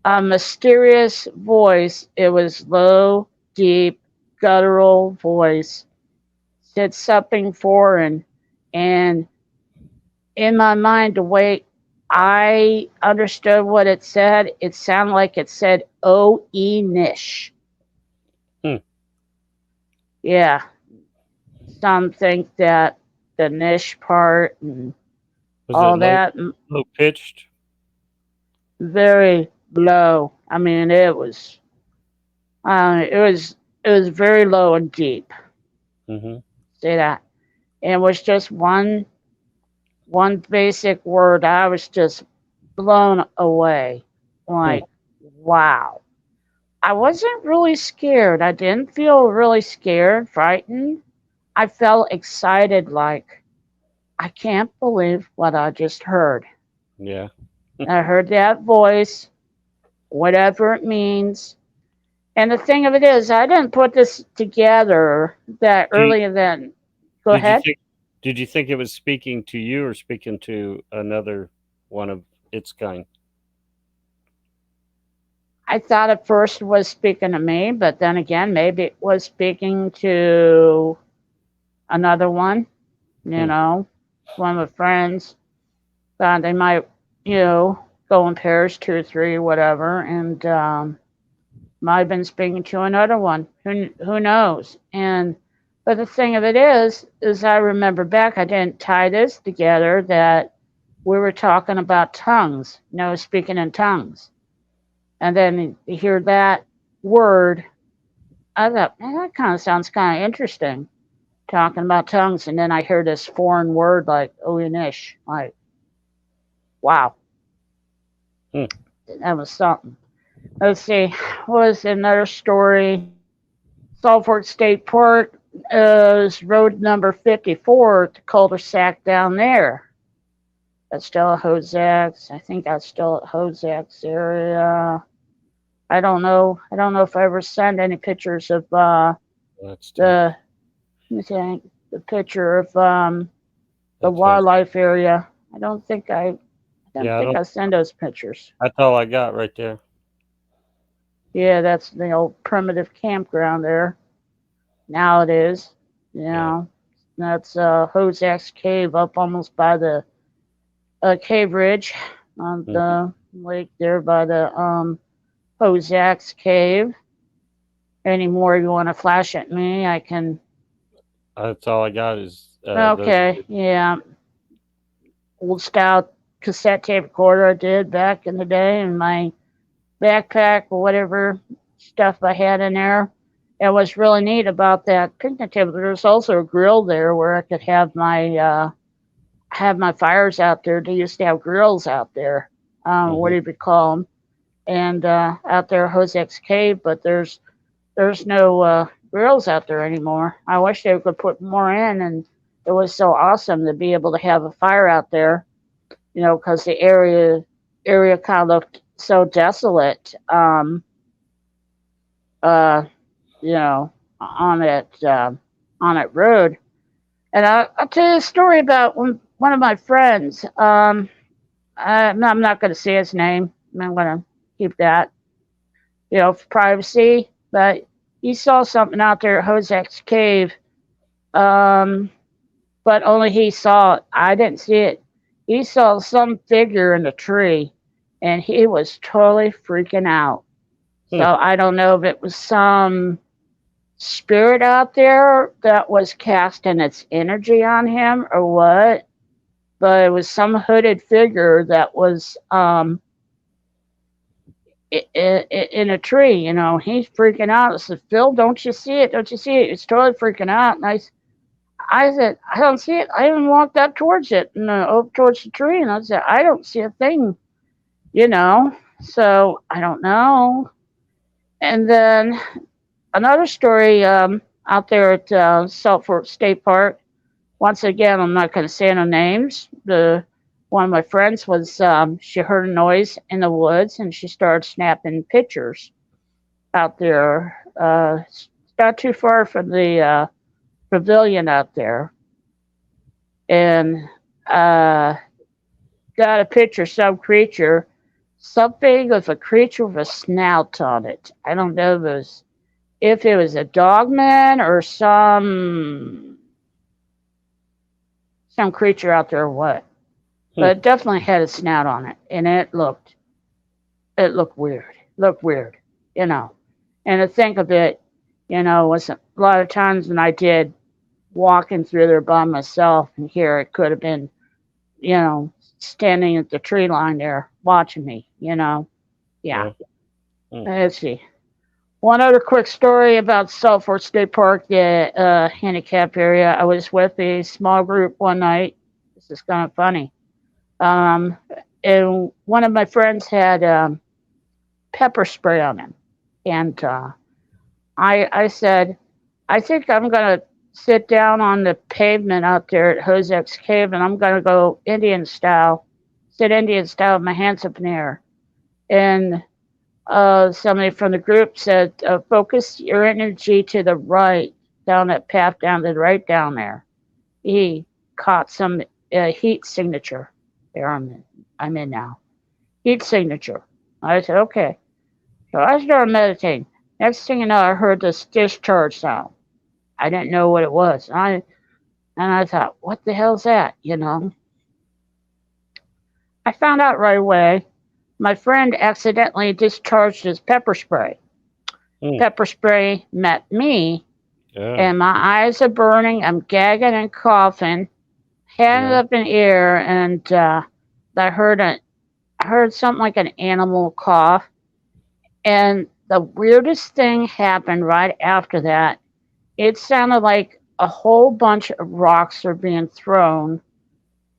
a mysterious voice. It was low, deep, guttural voice. Said something foreign, and in my mind, the way I understood what it sounded like it said "O-E-Nish." Hmm. Yeah, some think that the niche part and Was it all that low pitched? very low. I mean, it was very low and deep. Mm-hmm. Say that. And it was just one basic word. I was just blown away. Hmm. Like, wow. I wasn't really scared. I didn't feel really scared, frightened. I felt excited, like, I can't believe what I just heard. Yeah. I heard that voice, whatever it means. And the thing of it is, I didn't put this together that Do you, early then. Go did you ahead. think did you think it was speaking to you or speaking to another one of its kind? I thought at first it was speaking to me, but then again, maybe it was speaking to another one, Hmm. one of my friends. Thought they might, go in pairs, two or three, whatever, and might have been speaking to another one. Who knows? But the thing of it is I remember back. I didn't tie this together that we were talking about tongues, speaking in tongues, and then you hear that word. I thought, man, that kind of sounds kind of interesting, talking about tongues, and then I hear this foreign word like Oyanish, like, wow, Hmm. that was something. Let's see, what was another story? Salt Fork State Park is road number 54, the cul-de-sac down there. That's still at Hozak's. I think that's still at Hozak's area. I don't know. I don't know if I ever sent any pictures of That's tough. the let me think, the picture of the That's Jose. wildlife area. I don't Yeah, I think don't. I sent those pictures. That's all I got right there. Yeah, that's the old primitive campground there. Now it is. You Yeah. know, that's Hozak's Cave up almost by the Cave Ridge on Hmm. the lake there by the Hozak's Cave. Any more you want to flash at me? I can. That's all I got is those Okay, two. yeah, old style cassette tape recorder I did back in the day in my backpack or whatever stuff I had in there. And what's really neat about that picnic table, there's also a grill there where I could have my fires out there. They used to have grills out there. What Hmm. do you call them? And out there, Hozek's Cave, but there's no grills out there anymore. I wish they could put more in, and it was so awesome to be able to have a fire out there. Because the area kind of looked so desolate. Uh, you know, on that road. And I'll tell you a story about one of my friends. I'm not going to say his name. I'm going to keep that, for privacy. But he saw something out there at Hozek's cave. Um, but only he saw it. I didn't see it. He saw some figure in the tree, and he was totally freaking out. So Hmm. I don't know if it was some spirit out there that was casting its energy on him or what, but it was some hooded figure that was in a tree. He's freaking out. I said, Phil, don't you see it? Don't you see it? It's totally freaking out. And I said, I don't see it. I even walked up towards it and up towards the tree, and I said, I don't see a thing. You know. So I don't know. And then another story out there at Salt Fork State Park. Once again, I'm not going to say no names. The One of my friends was she heard a noise in the woods and she started snapping pictures out there. It's not too far from the pavilion out there, and uh, got a picture of some creature, something with a creature with a snout on it. I don't know if it was a dogman or some creature out there or what. Hmm. But it definitely had a snout on it, and it looked weird. Looked weird, you know. And to think of it, was a lot of times when I did walking through there by myself, and here it could have been, standing at the tree line there watching me. Yeah. Yeah. Hmm. Let's see. One other quick story about Southford State Park, the handicap area. I was with a small group one night. This is kind of funny. Um, and one of my friends had pepper spray on him, and I said, I think I'm gonna sit down on the pavement out there at Hozek's Cave, and I'm gonna go Indian style, sit Indian style with my hands up in the air. And somebody from the group said, focus your energy to the right, down that path down to the right down there. He caught some heat signature. There I'm in now. Heat signature. I said, okay. So I started meditating. Next thing you know, I heard this discharge sound. I didn't know what it was. And I thought, what the hell's that? I found out right away. My friend accidentally discharged his pepper spray. Hmm. Pepper spray met me, Yeah. and my eyes are burning. I'm gagging and coughing, hand Yeah. up in the air, and I heard something like an animal cough. And the weirdest thing happened right after that. It sounded like a whole bunch of rocks were being thrown,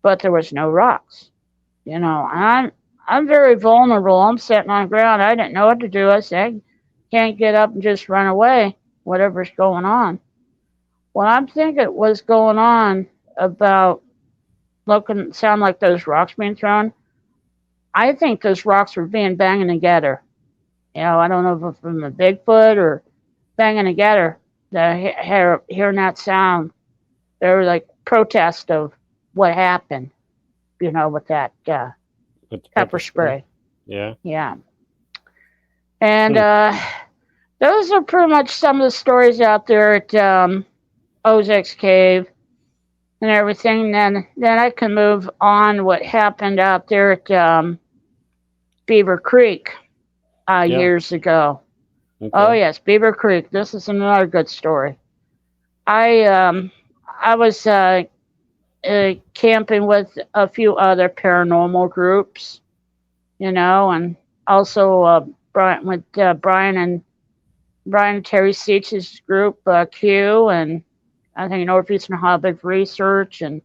but there was no rocks. I'm very vulnerable. I'm sitting on the ground. I didn't know what to do. I said, I can't get up and just run away, whatever's going on. What I'm thinking was going on about looking sound like those rocks being thrown. I think those rocks were being banging together. I don't know if it's from a Bigfoot or banging together. Hearing that sound, they were like protest of what happened. With that With the pepper pepper spray. spray. Yeah. Yeah, and Hmm. those are pretty much some of the stories out there at Ozek's Cave and everything. Then I can move on. What happened out there at Beaver Creek Yeah. years ago? Oh Okay. yes, Beaver Creek. This is another good story. I I was camping with a few other paranormal groups, and also with Brian and Terry Seach's group, Q, and I think Northeastern Ohio Big Research and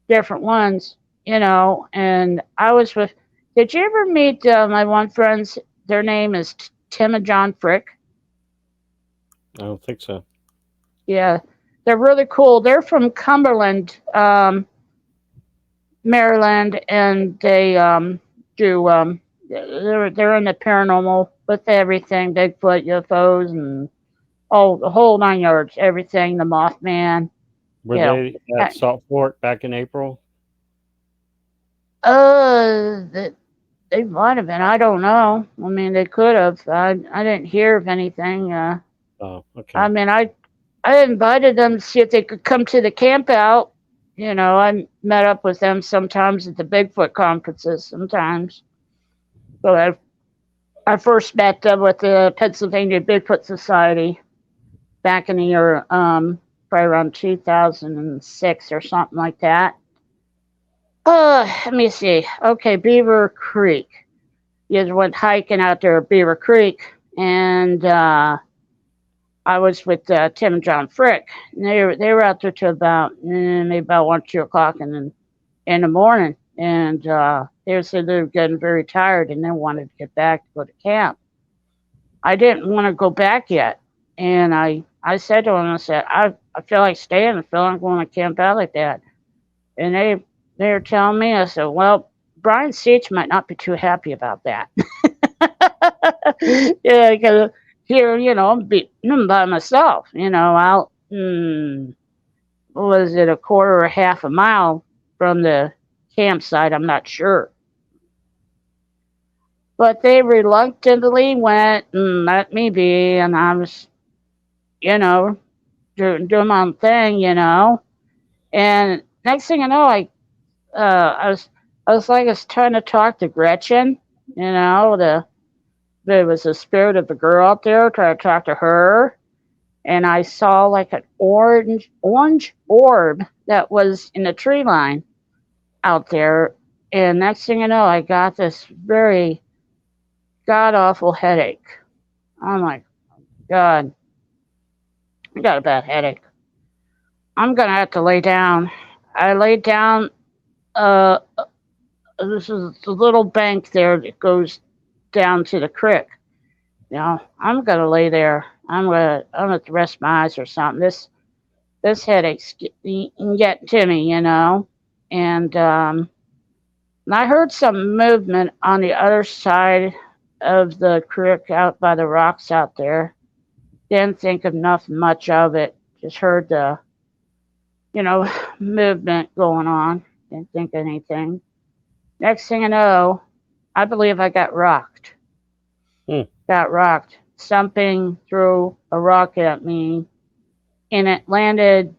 different ones. And I was with. Did you ever meet my one friends? Their name is Tim and John Frick. I don't think so. Yeah, they're really cool. They're from Cumberland, Maryland, and they do. They're in the paranormal with everything, Bigfoot, UFOs, and the whole 9 yards, everything. The Mothman. Were You know, they uh, at Salt Fork back in April? They might have been. I don't know. I mean, they could have. I didn't hear of anything. Oh, I okay. mean, I invited them to see if they could come to the camp out. You know, I met up with them sometimes at the Bigfoot conferences. Sometimes, so I first met them with the Pennsylvania Bigfoot Society back in the year probably around 2006 or something like that. Let me see. Okay, Beaver Creek. You guys went hiking out there at Beaver Creek, and I was with Tim and John Frick. And they were out there till about maybe about 1 2 o'clock in the morning, and they said they were getting very tired and they wanted to get back to go to camp. I didn't want to go back yet, and I said to them, I said I feel like staying. I feel like going to camp out like that, and they were telling me. I said, well, Brian Seach might not be too happy about that. Yeah, because here, I'm by myself. Out, what was it, a quarter or half a mile from the campsite? I'm not sure. But they reluctantly went and let me be, and I was, you know, doing my own thing, And next thing I know, I was like, I was trying to talk to Gretchen, there was a spirit of a girl out there, trying to talk to her, and I saw like an orange orb that was in the tree line out there. And next thing I know, I got this very god awful headache. I'm like, God, I got a bad headache. I'm gonna have to lay down. I laid down. Uh, this is a little bank there that goes down to the creek. I'm gonna lay there. I'm gonna rest my eyes or something. This headache's getting to me, And I heard some movement on the other side of the creek out by the rocks out there. Didn't think of nothing much of it. Just heard the, you know, movement going on. Didn't think anything. Next thing I know, I believe I got rocked. Hmm. Got rocked. Something threw a rock at me, and it landed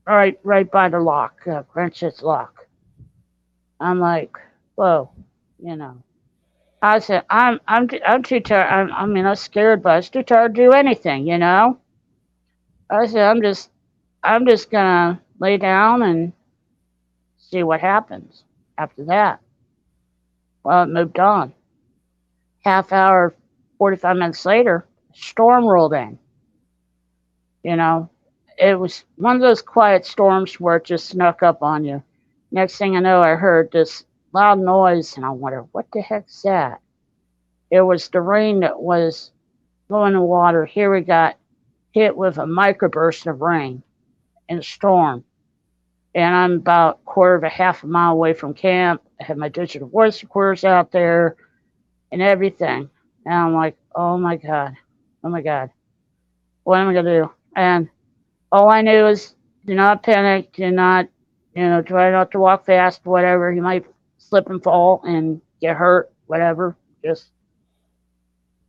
right by the lock, Grinch's lock. I'm like, whoa, you know. I said, I'm too tired. I mean, I was scared, but I was too tired to do anything. I said, I'm just gonna lay down and see what happens after that. Well, it moved on. Half hour, 45 minutes later, storm rolled in. You know, it was one of those quiet storms where it just snuck up on you. Next thing I know, I heard this loud noise, and I wondered, what the heck's that? It was the rain that was blowing the water. Here we got hit with a microburst of rain and a storm. And I'm about a quarter of a half a mile away from camp. I had my digital voice recorders out there and everything. And I'm like, oh my God, oh my God, what am I going to do? And all I knew is do not panic, do not, try not to walk fast, whatever. You might slip and fall and get hurt, whatever. Just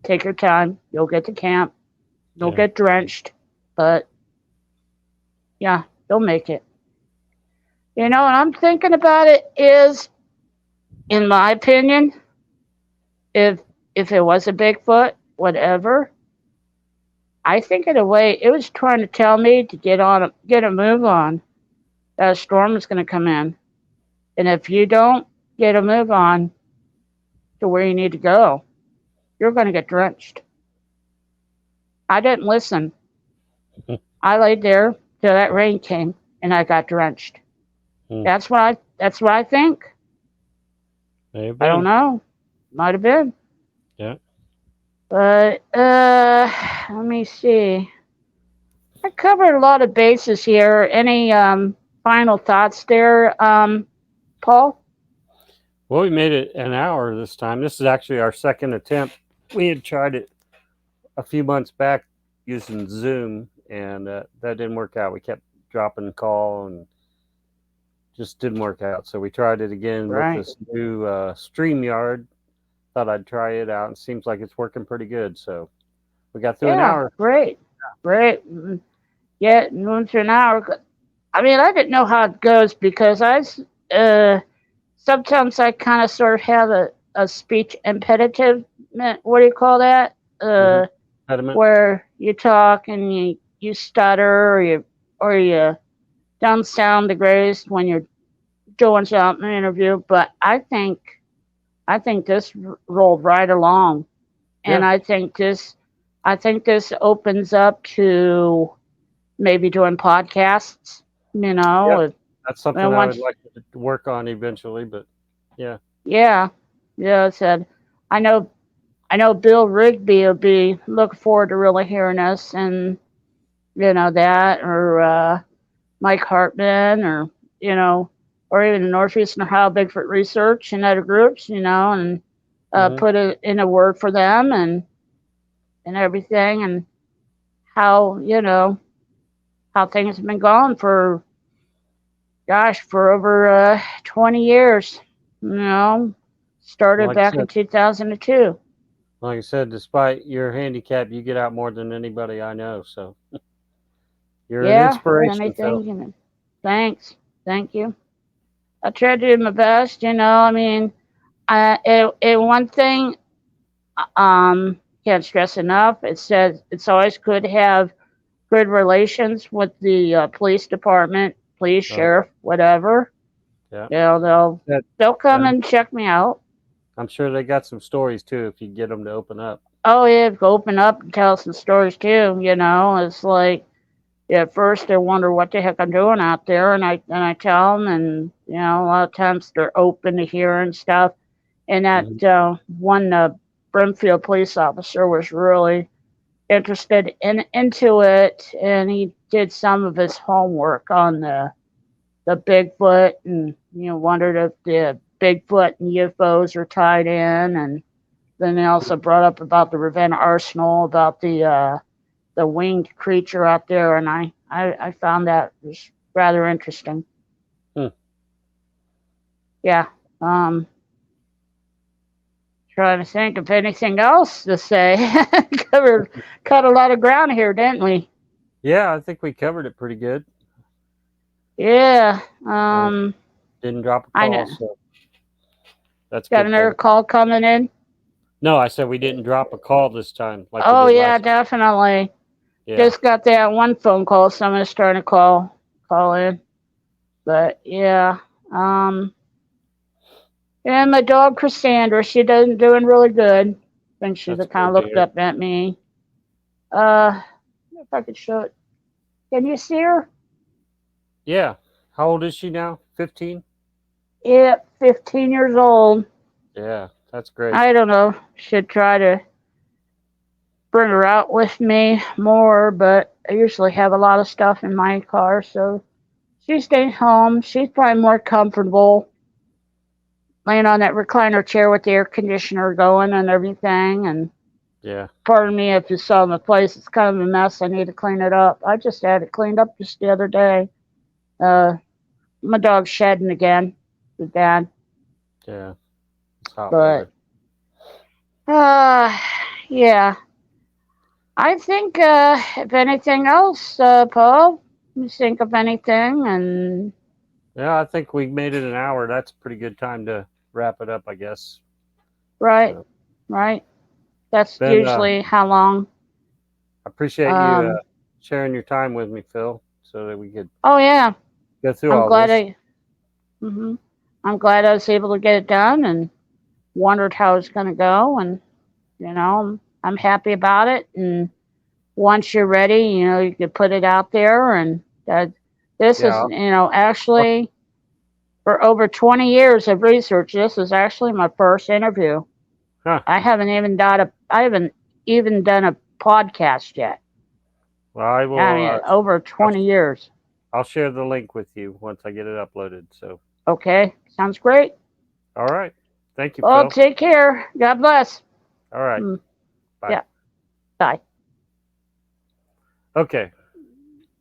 take your time. You'll get to camp. You'll Yeah. get drenched, but yeah, you'll make it. And I'm thinking about it is, in my opinion, if if it was a Bigfoot, whatever, I think in a way it was trying to tell me to get a move on. That a storm is going to come in, and if you don't get a move on to where you need to go, you're going to get drenched. I didn't listen. I laid there till that rain came, and I got drenched. Hmm. That's what I think. May have I don't been. know. Might have been. Yeah. But let me see. I covered a lot of bases here. Any final thoughts there, Paul? Well, we made it an hour this time. This is actually our second attempt. We had tried it a few months back using Zoom, and that didn't work out. We kept dropping the call and just didn't work out. So we tried it again with Right. this new StreamYard. Thought I'd try it out, and it seems like it's working pretty good. So we got through an Yeah. hour. Great. Great. Yeah. Went through an hour. I mean, I didn't know how it goes because uh, sometimes I kind of sort of have a speech impediment. What do you call that? Mm-hmm. Pediment. Where you talk and you stutter or you don't sound the greatest when you're doing something in an interview. But I think this rolled right along, and Yeah, I think this opens up to maybe doing podcasts. You yeah. know, That's something and I would once like to work on eventually. But yeah. yeah, yeah, I said I know I know Bill Rigby will be looking forward to really hearing us, and that or Mike Hartman or you know or even the Northeastern Ohio Bigfoot Research and other groups, and Mm-hmm. put it in a word for them and everything and how how things have been going for gosh for over 20 years. You know, started Like I back in said, 2002. despite your handicap, you get out more than anybody I know. So you're an Yeah, inspiration, Phil. anything. Thanks, thank you. I try to do my best. I mean, one thing can't stress enough. It says it's always good to have good relations with the police department, police, Oh yeah, sheriff, whatever. yeah. That, They'll come and and check me out. I'm sure they got some stories too if you get them to open up. Oh yeah, open up and tell some stories too. It's like at first they wonder what the heck I'm doing out there, and I tell them, and a lot of times they're open to hearing stuff. And that Hmm. one Brimfield police officer was really interested into it, and he did some of his homework on the Bigfoot, and wondered if the Bigfoot and UFOs are tied in, and then they also brought up about the Ravenna Arsenal, about the winged creature out there, and I found that was rather interesting. Hmm. Yeah. Um, Trying to think of anything else to say. Covered cut a lot of ground here, didn't we? Yeah, I think we covered it pretty good. Yeah. Uh, didn't drop a I call, know. so that's a Got good another thing. call coming in. No, I said we didn't drop a call this time like we Oh did yeah, last. definitely. Yeah. Just got that one phone call. Someone's trying to call in. But yeah. Um and my dog Cassandra, she doesn't doing really good. I think she's That's kind good of to looked hear. up at me. Uh if I could show it. Can you see her? Yeah. How old is she now? 15? Yeah, 15 years old. Yeah, that's great. I don't know. Should try to bring her out with me more, but I usually have a lot of stuff in my car, so she stays home. She's probably more comfortable laying on that recliner chair with the air conditioner going and everything. And Yeah. pardon me if you saw my place, it's kind of a mess. I need to clean it up. I just had it cleaned up just the other day. Uh, my dog's shedding again. It's bad. Yeah. It's hot But, weather. uh, yeah. I think, if anything else, Paul, you think of anything and Yeah, I think we made it an hour. That's a pretty good time to wrap it up, I guess. right, So, right. That's Ben, usually how long. I appreciate you Um, sharing your time with me, Phil, so that we could oh yeah, go through I'm all glad this. I. hmm I'm glad I was able to get it done and wondered how it's going to go, and I'm happy about it. And once you're ready, you can put it out there, and this Yeah. is actually for over 20 years of research. This is actually my first interview. Huh. I haven't even done a podcast yet. Well, I I will. mean, over I'll, 20 years. I'll share the link with you once I get it uploaded. So, Okay, sounds great. all right. Thank you, Well, Phil. take care. God bless. All right. Mm, Bye. yeah, bye. Okay.